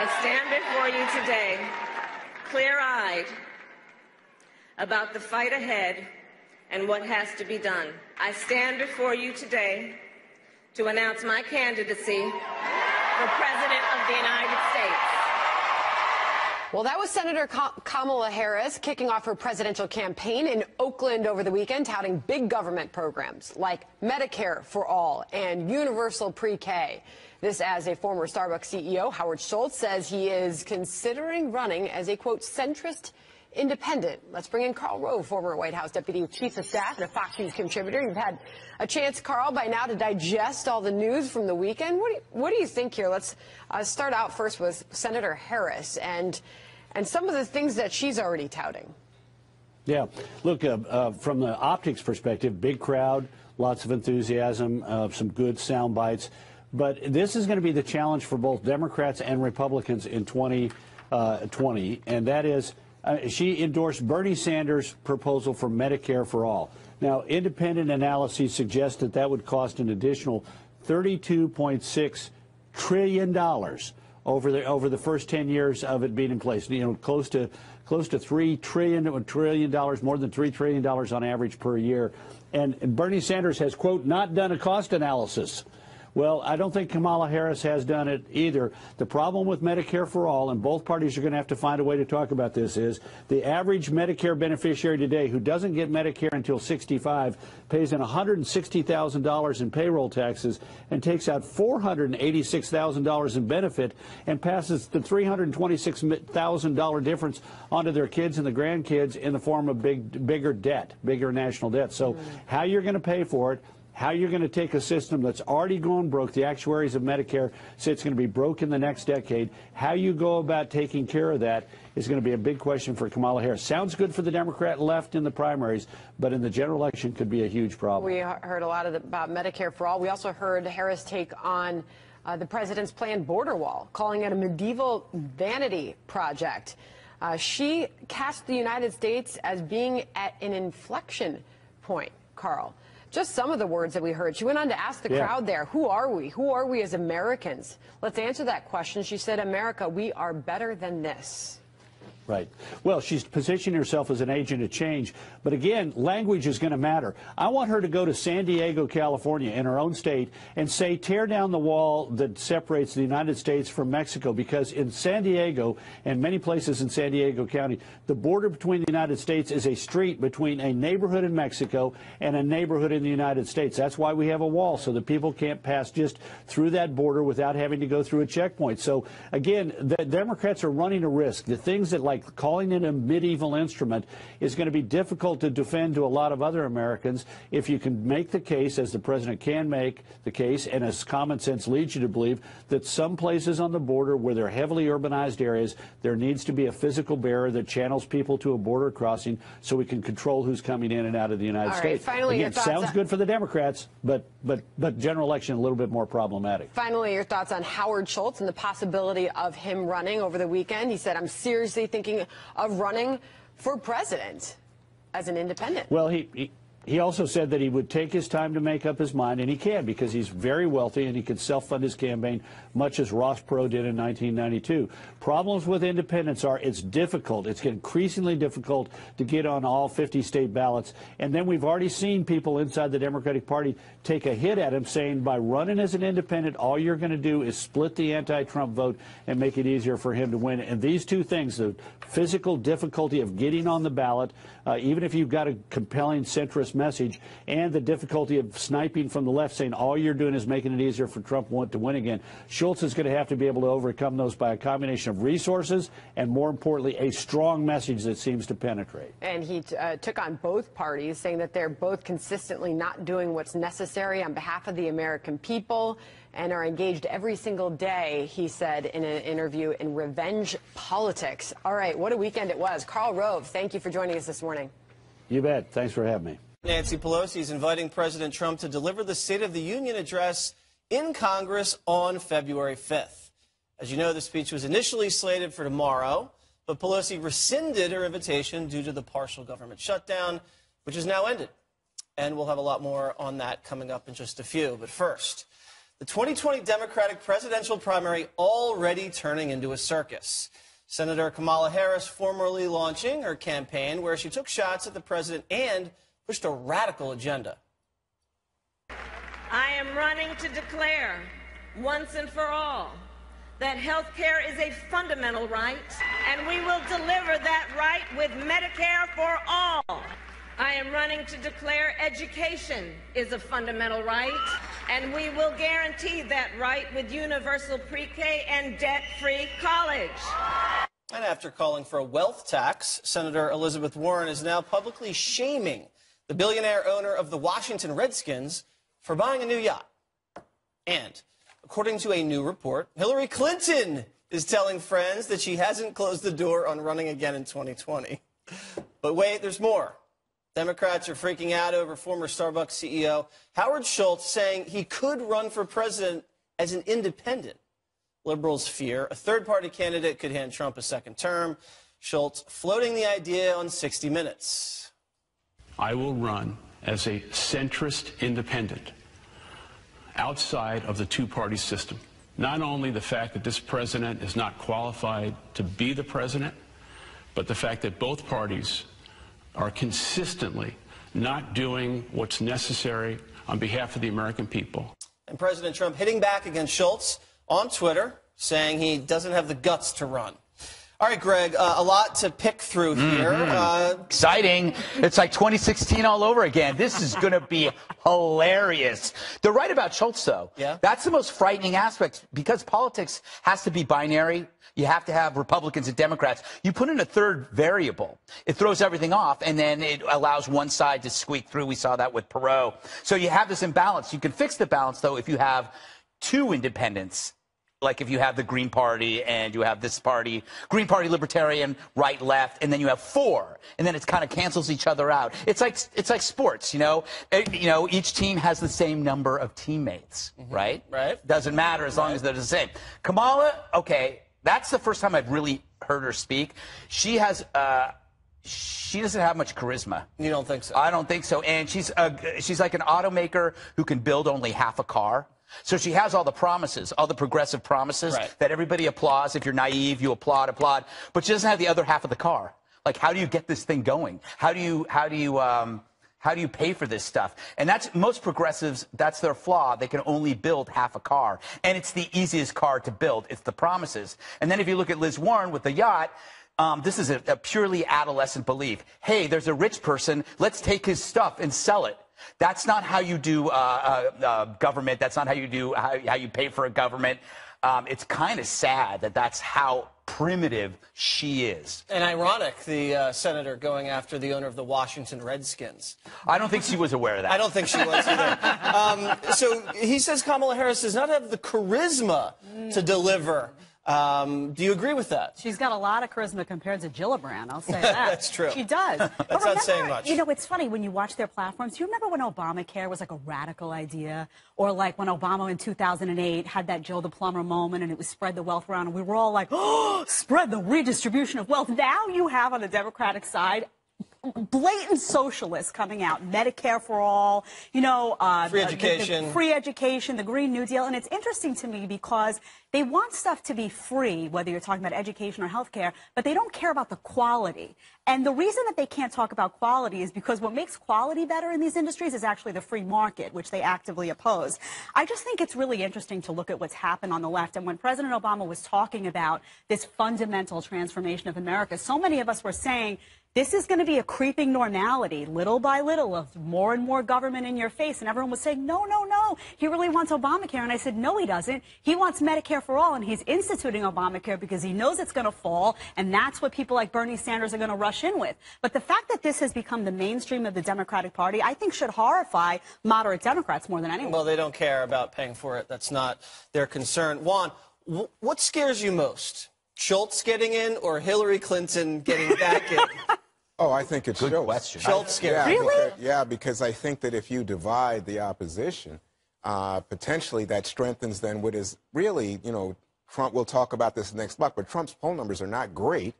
I stand before you today, clear-eyed about the fight ahead and what has to be done. I stand before you today to announce my candidacy for President of the United States. Well, that was Senator Kamala Harris kicking off her presidential campaign in Oakland over the weekend, touting big government programs like Medicare for All and universal pre-K. This as a former Starbucks CEO, Howard Schultz, says he is considering running as a, quote, centrist independent. Let's bring in Karl Rove, former White House Deputy Chief of Staff and a Fox News contributor. You've had a chance, Karl, by now to digest all the news from the weekend. What do you think here? Let's start out first with Senator Harris and some of the things that she's already touting. Yeah, look, from the optics perspective, big crowd, lots of enthusiasm, some good sound bites. But this is going to be the challenge for both Democrats and Republicans in 2020, and that is she endorsed Bernie Sanders' proposal for Medicare for All. Now, independent analyses suggest that would cost an additional $32.6 trillion over the first 10 years of it being in place. You know, close to $3 trillion, more than $3 trillion on average per year. And Bernie Sanders has, quote, not done a cost analysis. Well, I don't think Kamala Harris has done it either. The problem with Medicare for All, and both parties are going to have to find a way to talk about this, is the average Medicare beneficiary today who doesn't get Medicare until 65 pays in $160,000 in payroll taxes and takes out $486,000 in benefit and passes the $326,000 difference onto their kids and the grandkids in the form of bigger debt, bigger national debt. So how you're going to pay for it, how you're going to take a system that's already gone broke, the actuaries of Medicare say it's going to be broke in the next decade, how you go about taking care of that is going to be a big question for Kamala Harris. Sounds good for the Democrat left in the primaries, but in the general election could be a huge problem. We heard a lot about Medicare for All. We also heard Harris take on the president's planned border wall, calling it a medieval vanity project. She cast the United States as being at an inflection point, Karl. Just some of the words that we heard. She went on to ask the crowd there, who are we? Who are we as Americans? Let's answer that question. She said, America, we are better than this. Right. Well, she's positioning herself as an agent of change. But again, language is going to matter. I want her to go to San Diego, California, in her own state, and say, tear down the wall that separates the United States from Mexico. Because in San Diego and many places in San Diego County, the border between the United States is a street between a neighborhood in Mexico and a neighborhood in the United States. That's why we have a wall, so that people can't pass just through that border without having to go through a checkpoint. So, again, the Democrats are running a risk. The things that, like calling it a medieval instrument, is going to be difficult to defend to a lot of other Americans. If you can make the case, as the president can make the case, and as common sense leads you to believe, that some places on the border where they're heavily urbanized areas, there needs to be a physical barrier that channels people to a border crossing so we can control who's coming in and out of the United States. Finally, again, sounds good for the Democrats, but general election a little bit more problematic. Finally, your thoughts on Howard Schultz and the possibility of him running over the weekend. He said, I'm seriously thinking of running for president as an independent. Well, he also said that he would take his time to make up his mind, and he can, because he's very wealthy and he can self-fund his campaign, much as Ross Perot did in 1992. Problems with independents are it's difficult. It's increasingly difficult to get on all 50 state ballots. And then we've already seen people inside the Democratic Party take a hit at him, saying by running as an independent, all you're going to do is split the anti-Trump vote and make it easier for him to win. And these two things, the physical difficulty of getting on the ballot, even if you've got a compelling centrist message, and the difficulty of sniping from the left, saying all you're doing is making it easier for Trump to win again. Schultz is going to have to be able to overcome those by a combination of resources and, more importantly, a strong message that seems to penetrate. And he took on both parties, saying that they're both consistently not doing what's necessary on behalf of the American people and are engaged every single day, he said in an interview, in revenge politics. All right, what a weekend it was. Karl Rove, thank you for joining us this morning. You bet. Thanks for having me. Nancy Pelosi is inviting President Trump to deliver the State of the Union address in Congress on February 5th. As you know, the speech was initially slated for tomorrow, but Pelosi rescinded her invitation due to the partial government shutdown, which has now ended. And we'll have a lot more on that coming up in just a few. But first, The 2020 Democratic presidential primary already turning into a circus. Senator Kamala Harris formally launching her campaign where she took shots at the president and pushed a radical agenda. I am running to declare once and for all that health care is a fundamental right, and we will deliver that right with Medicare for all. I am running to declare education is a fundamental right, and we will guarantee that right with universal pre-K and debt-free college. And after calling for a wealth tax, Senator Elizabeth Warren is now publicly shaming the billionaire owner of the Washington Redskins for buying a new yacht. And according to a new report, Hillary Clinton is telling friends that she hasn't closed the door on running again in 2020. But wait, there's more. Democrats are freaking out over former Starbucks CEO Howard Schultz saying he could run for president as an independent. Liberals fear a third-party candidate could hand Trump a second term. Schultz floating the idea on 60 Minutes. I will run as a centrist independent outside of the two-party system. Not only the fact that this president is not qualified to be the president, but the fact that both parties are consistently not doing what's necessary on behalf of the American people. And President Trump hitting back against Schultz on Twitter, saying he doesn't have the guts to run. All right, Greg, a lot to pick through here. Exciting. It's like 2016 all over again. This is going to be hilarious. They're right about Schultz, though. Yeah. That's the most frightening aspect, because politics has to be binary. You have to have Republicans and Democrats. You put in a third variable, it throws everything off, and then it allows one side to squeak through. We saw that with Perot. So you have this imbalance. You can fix the balance, though, if you have two independents. Like if you have the Green Party and you have this party, Green Party, Libertarian, right, left, and then you have four, and then it kind of cancels each other out. It's like sports, you know. Each team has the same number of teammates, right? Right. Doesn't matter as long as they're the same. Kamala, okay, that's the first time I've really heard her speak. She has. She doesn't have much charisma. You don't think so? I don't think so. And she's like an automaker who can build only half a car. So she has all the promises, all the progressive promises that everybody applauds. If you're naive, you applaud. But she doesn't have the other half of the car. Like, how do you get this thing going? How do you pay for this stuff? And that's most progressives. That's their flaw. They can only build half a car, and it's the easiest car to build. It's the promises. And then if you look at Liz Warren with the yacht. This is a purely adolescent belief. Hey, there's a rich person. Let's take his stuff and sell it. That's not how you do government. That's not how you do how you pay for a government. It's kind of sad that that's how primitive she is. And ironic, the senator going after the owner of the Washington Redskins. I don't think she was aware of that. I don't think she was either. So he says Kamala Harris does not have the charisma to deliver. Do you agree with that? She's got a lot of charisma compared to Gillibrand, I'll say that. That's true. She does. That's not saying much. You know, it's funny when you watch their platforms. Do you remember when Obamacare was like a radical idea? Or like when Obama in 2008 had that Joe the Plumber moment and it was spread the wealth around and we were all like, oh, spread the redistribution of wealth. Now you have on the Democratic side blatant socialists coming out, Medicare for all, free education, free education, the Green New Deal. And it's interesting to me because they want stuff to be free, whether you're talking about education or healthcare, but they don't care about the quality. And the reason that they can't talk about quality is because what makes quality better in these industries is actually the free market, which they actively oppose. I just think it's really interesting to look at what's happened on the left. And when President Obama was talking about this fundamental transformation of America, so many of us were saying, this is going to be a creeping normality, little by little, of more and more government in your face. And everyone was saying, no, no, no, he really wants Obamacare. And I said, no, he doesn't. He wants Medicare for all, and he's instituting Obamacare because he knows it's going to fall, and that's what people like Bernie Sanders are going to rush in with. But the fact that this has become the mainstream of the Democratic Party, I think should horrify moderate Democrats more than anyone. Well, they don't care about paying for it. That's not their concern. Juan, what scares you most? Schultz getting in or Hillary Clinton getting back in? Oh, I think it's Good Schultz. question. Schultz scared. Yeah, Really? because I think that if you divide the opposition, potentially that strengthens then what is really, Trump, we'll talk about this next block, but Trump's poll numbers are not great,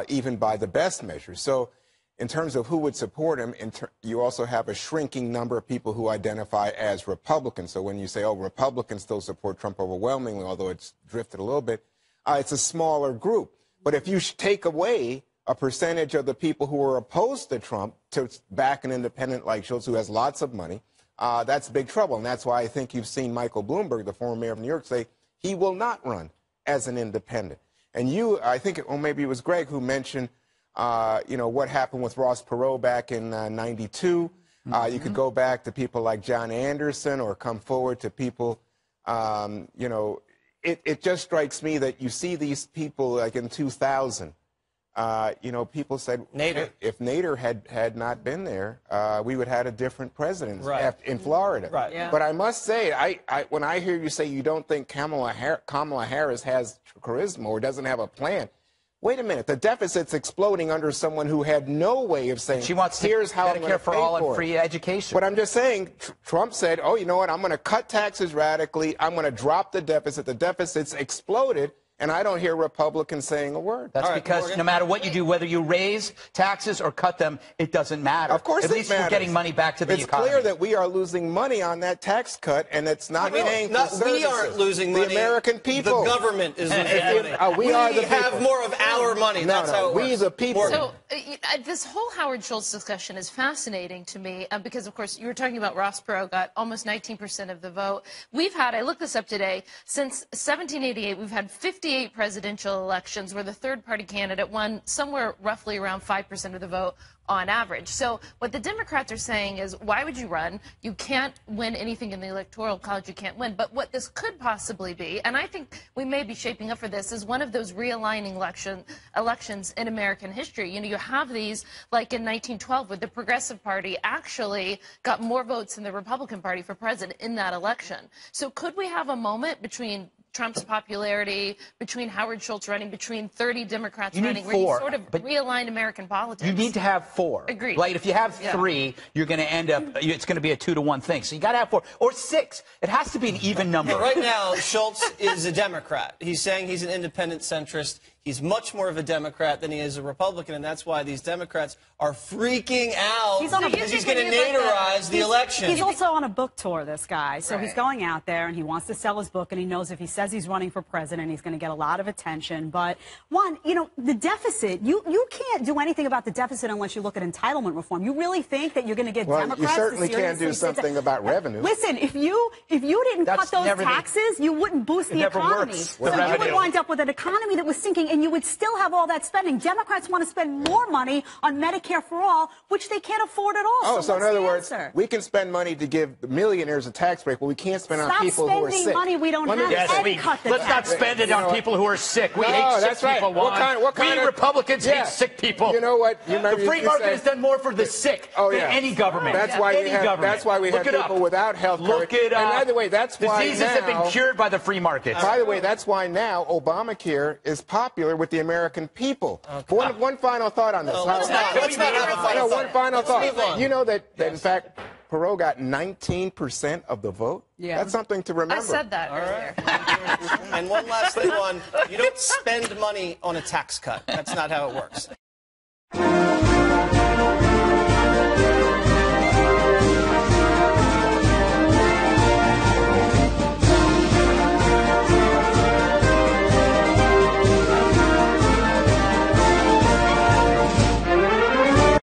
even by the best measures. So in terms of who would support him, you also have a shrinking number of people who identify as Republicans. So when you say, oh, Republicans still support Trump overwhelmingly, although it's drifted a little bit, it's a smaller group. But if you take away a percentage of the people who are opposed to Trump to back an independent like Schultz, who has lots of money, that's big trouble. And that's why I think you've seen Michael Bloomberg, the former mayor of New York, say he will not run as an independent. And I think, or maybe it was Greg who mentioned, what happened with Ross Perot back in '92. You could go back to people like John Anderson or come forward to people, it just strikes me that you see these people like in 2000. People said Nader. If Nader had not been there, we would have had a different president in Florida. Right. Yeah. But I must say, when I hear you say you don't think Kamala Harris has charisma or doesn't have a plan, wait a minute. The deficit's exploding under someone who had no way of saying, she wants here's how I'm going to for pay all for and free education. But I'm just saying, Trump said, oh, you know what, I'm going to cut taxes radically. I'm going to drop the deficit. The deficit's exploded. And I don't hear Republicans saying a word. That's because no matter what you do, whether you raise taxes or cut them, it doesn't matter. Of course At least we're getting money back to the economy. It's clear that we are losing money on that tax cut, and it's not paying for services. We aren't losing money. The American people. The government is losing money. We are the people. have more of our money. That's how it works. We the people. So this whole Howard Schultz discussion is fascinating to me because, of course, you were talking about Ross Perot got almost 19% of the vote. I looked this up today, since 1788, we've had 58 presidential elections where the third-party candidate won somewhere roughly around 5% of the vote on average. So what the Democrats are saying is, why would you run? You can't win anything in the Electoral College. You can't win. But what this could possibly be, and I think we may be shaping up for this, is one of those realigning elections in American history. You have these, like in 1912, where the Progressive Party actually got more votes than the Republican Party for president in that election. So could we have a moment between Trump's popularity, between Howard Schultz running, between 30 Democrats running, where you sort of realign American politics? You need to have 4. Agreed. Like, if you have 3, you're going to end up, it's going to be a 2-to-1 thing. So you got to have 4 or 6. It has to be an even number. Yeah, right now, Schultz is a Democrat. He's saying he's an independent centrist. He's much more of a Democrat than he is a Republican, and that's why these Democrats are freaking out because he's going to Naderize the election. He's also on a book tour, this guy. So he's going out there, and he wants to sell his book, and he knows if he says he's running for president, he's going to get a lot of attention. But, the deficit, you can't do anything about the deficit unless you look at entitlement reform. You really think that you're going to get Democrats you certainly can't do something about revenue. Listen, if you didn't cut those taxes, you wouldn't boost the economy. So you would wind up with an economy that was sinking, and you would still have all that spending. Democrats want to spend more money on Medicare for all, which they can't afford at all. So in other words, we can spend money to give the millionaires a tax break, but we can't spend on people who are sick. Stop spending money we don't have. Let's not spend it on people who are sick. We hate sick people. We Republicans hate sick people. You know what? The free market has done more for the sick than any government. That's why we have people without health care. Look it up. And by the way, that's why diseases have been cured by the free market. By the way, that's why now Obamacare is popular with the American people. One final thought on this. Let's not have a final thought. One final thought. You know that in fact, Perot got 19% of the vote? Yeah. That's something to remember. I said that earlier. And one last thing you don't spend money on a tax cut. That's not how it works.